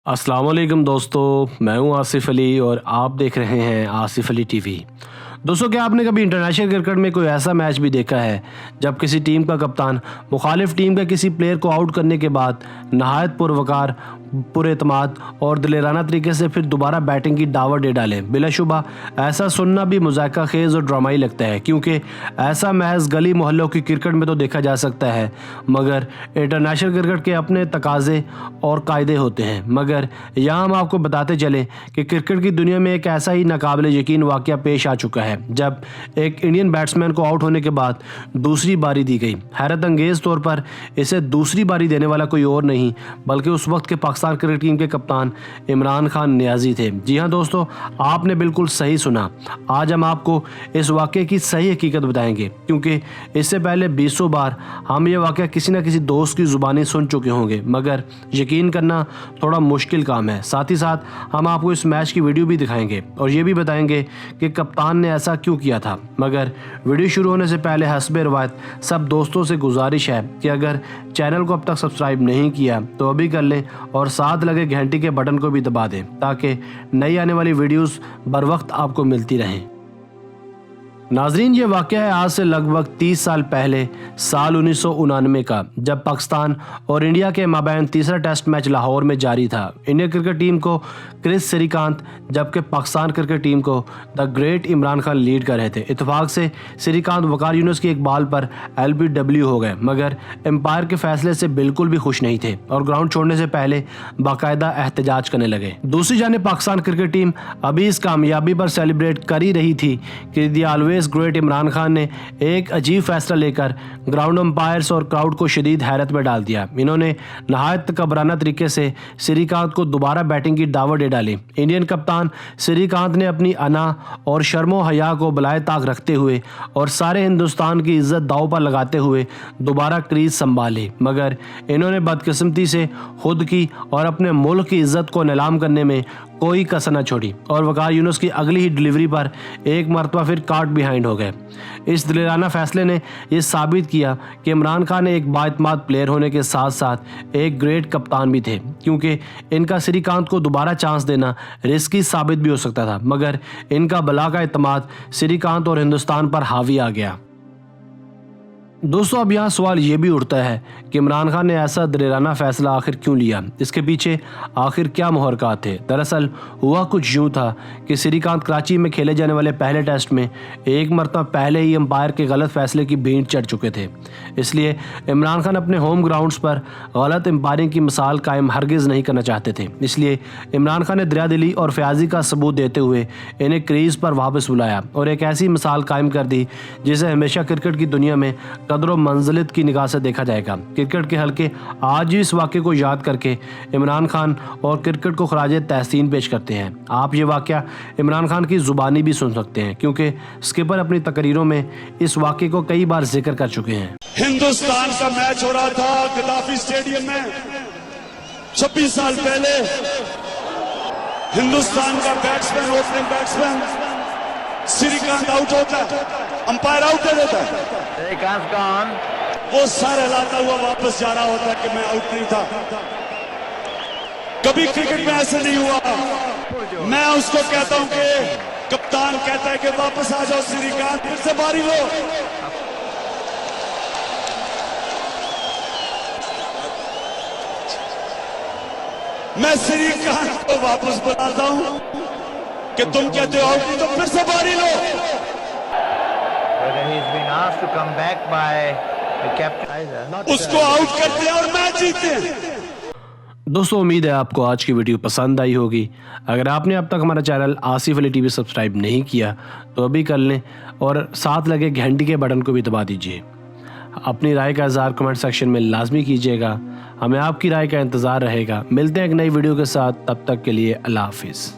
अस्सलाम वालेकुम दोस्तों, मैं हूं आसिफ अली और आप देख रहे हैं आसिफ अली टीवी। दोस्तों, क्या आपने कभी इंटरनेशनल क्रिकेट में कोई ऐसा मैच भी देखा है जब किसी टीम का कप्तान मुखालिफ टीम के किसी प्लेयर को आउट करने के बाद नहायत पुरवकार, पुरएतमाद और दिलेराना तरीके से फिर दोबारा बैटिंग की दावत दे डाले? बिलाशुबा ऐसा सुनना भी मुज़ाहिका खेज़ और ड्रामाई लगता है, क्योंकि ऐसा महज गली मोहल्लों की क्रिकेट में तो देखा जा सकता है, मगर इंटरनेशनल क्रिकेट के अपने तकाजे और कायदे होते हैं। मगर यहाँ हम आपको बताते चलें कि क्रिकेट की दुनिया में एक ऐसा ही नाकाबिले यकीन वाक़या पेश आ चुका है जब एक इंडियन बैट्समैन को आउट होने के बाद दूसरी बारी दी गई। हैरत अंगेज तौर पर इसे दूसरी बारी देने वाला कोई और नहीं बल्कि उस वक्त के पाकिस्तान क्रिकेट टीम के कप्तान इमरान खान नियाजी थे। जी हाँ दोस्तों, आपने बिल्कुल सही सुना। आज हम आपको इस वाक़े की सही हकीकत बताएंगे, क्योंकि इससे पहले 200 बार हम ये वाक़या किसी न किसी दोस्त की ज़ुबानी सुन चुके होंगे, मगर यकीन करना थोड़ा मुश्किल काम है। साथ ही साथ हम आपको इस मैच की वीडियो भी दिखाएंगे और ये भी बताएंगे कि कप्तान ने ऐसा क्यों किया था। मगर वीडियो शुरू होने से पहले हस्बे रवायत सब दोस्तों से गुजारिश है कि अगर चैनल को अब तक सब्सक्राइब नहीं किया तो अभी कर लें और साथ लगे घंटी के बटन को भी दबा दें ताकि नई आने वाली वीडियोस बर वक्त आपको मिलती रहें। नाजरीन, ये वाक़या है आज से लगभग 30 साल पहले साल 1999 का, जब पाकिस्तान और इंडिया के माबैन तीसरा टेस्ट मैच लाहौर में जारी था। इंडियन क्रिकेट टीम को क्रिस श्रीकांत जबकि पाकिस्तान क्रिकेट टीम को the great Imran Khan lead कर रहे थे। इत्तेफाक से श्रीकांत वकार यूनुस की एक बॉल पर LBW हो गए, मगर एम्पायर के फैसले से बिल्कुल भी खुश नहीं थे और ग्राउंड छोड़ने से पहले बाकायदा एहतजाज करने लगे। दूसरी जानिब पाकिस्तान क्रिकेट टीम अभी इस कामयाबी पर सेलिब्रेट कर ही रही थी कि दी ऑलवेज ग्रेट इमरान खान ने एक अजीब फैसला लेकर ग्राउंड अंपायर्स और क्राउड को शदीद हैरत में डाल दिया। इन्होंने नहायत तकबराना तरीके से श्रीकांत को दोबारा बैटिंग की दावत दे डाली। इंडियन कप्तान श्रीकांत ने अपनी अना और शर्मो हया को बलाए ताक रखते हुए और सारे हिंदुस्तान की इज्जत दाव पर लगाते हुए दोबारा क्रीज संभाली, मगर इन्होंने बदकिस्मती से खुद की और अपने मुल्क की इज्जत को नीलाम करने में कोई कसर न छोड़ी और वकार यूनुस की अगली ही डिलीवरी पर एक मरतबा फिर काट बिहाइंड हो गए। इस दिलेराना फैसले ने यह साबित किया कि इमरान खान एक बाइतमाद प्लेयर होने के साथ साथ एक ग्रेट कप्तान भी थे, क्योंकि इनका श्रीकांत को दोबारा चांस देना रिस्की साबित भी हो सकता था, मगर इनका बला का एतमाद श्रीकांत और हिंदुस्तान पर हावी आ गया। दोस्तों, अब यहाँ सवाल ये भी उठता है कि इमरान खान ने ऐसा दिलेराना फैसला आखिर क्यों लिया, इसके पीछे आखिर क्या मुहरकात थे। दरअसल हुआ कुछ यूँ था कि श्रीकांत कराची में खेले जाने वाले पहले टेस्ट में एक मरतबा पहले ही अंपायर के गलत फैसले की भेंट चढ़ चुके थे, इसलिए इमरान खान अपने होम ग्राउंड्स पर गलत अंपायरिंग की मिसाल कायम हरगिज़ नहीं करना चाहते थे। इसलिए इमरान खान ने दरियादिली और फयाजी का सबूत देते हुए इन्हें क्रीज पर वापस बुलाया और एक ऐसी मिसाल कायम कर दी जिसे हमेशा क्रिकेट की दुनिया में कदर मंजिलत की निगाह से देखा जाएगा। क्रिकेट के हल्के आज भी इस वाक़े को याद करके इमरान खान और क्रिकेट को खराज तहसीन पेश करते हैं। आप ये वाक़या इमरान खान की ज़ुबानी भी सुन सकते हैं, क्योंकि स्किपर अपनी तकरीरों में इस वाक़े को कई बार जिक्र कर चुके हैं। हिंदुस्तान का मैच हो रहा था गद्दाफी स्टेडियम में 26 साल पहले। हिंदुस्तान का batsman, opening batsman Srikkanth out होता है, अंपायर आउट दे देता है, वो सर हिलाता हुआ वापस जा रहा होता है कि मैं आउट नहीं था। कभी क्रिकेट में ऐसे नहीं हुआ। मैं उसको कहता हूं कि कप्तान कहता है कि वापस आ जाओ श्रीकांत, फिर से बारी लो। मैं श्रीकांत को वापस बुलाता हूं कि तुम कहते हो आउट नहीं तो फिर से बारी लो। उसको आउट करते हैं और मैच जीतते हैं। दोस्तों, उम्मीद है आपको आज की वीडियो पसंद आई होगी। अगर आपने अब तक हमारा channel Asif Ali TV subscribe नहीं किया तो अभी कर लें और साथ लगे घंटी के बटन को भी दबा दीजिए। अपनी राय का इज़हार कमेंट सेक्शन में लाजमी कीजिएगा। हमें आपकी राय का इंतज़ार रहेगा। मिलते हैं एक नई वीडियो के साथ, तब तक के लिए अल्लाह हाफिज़।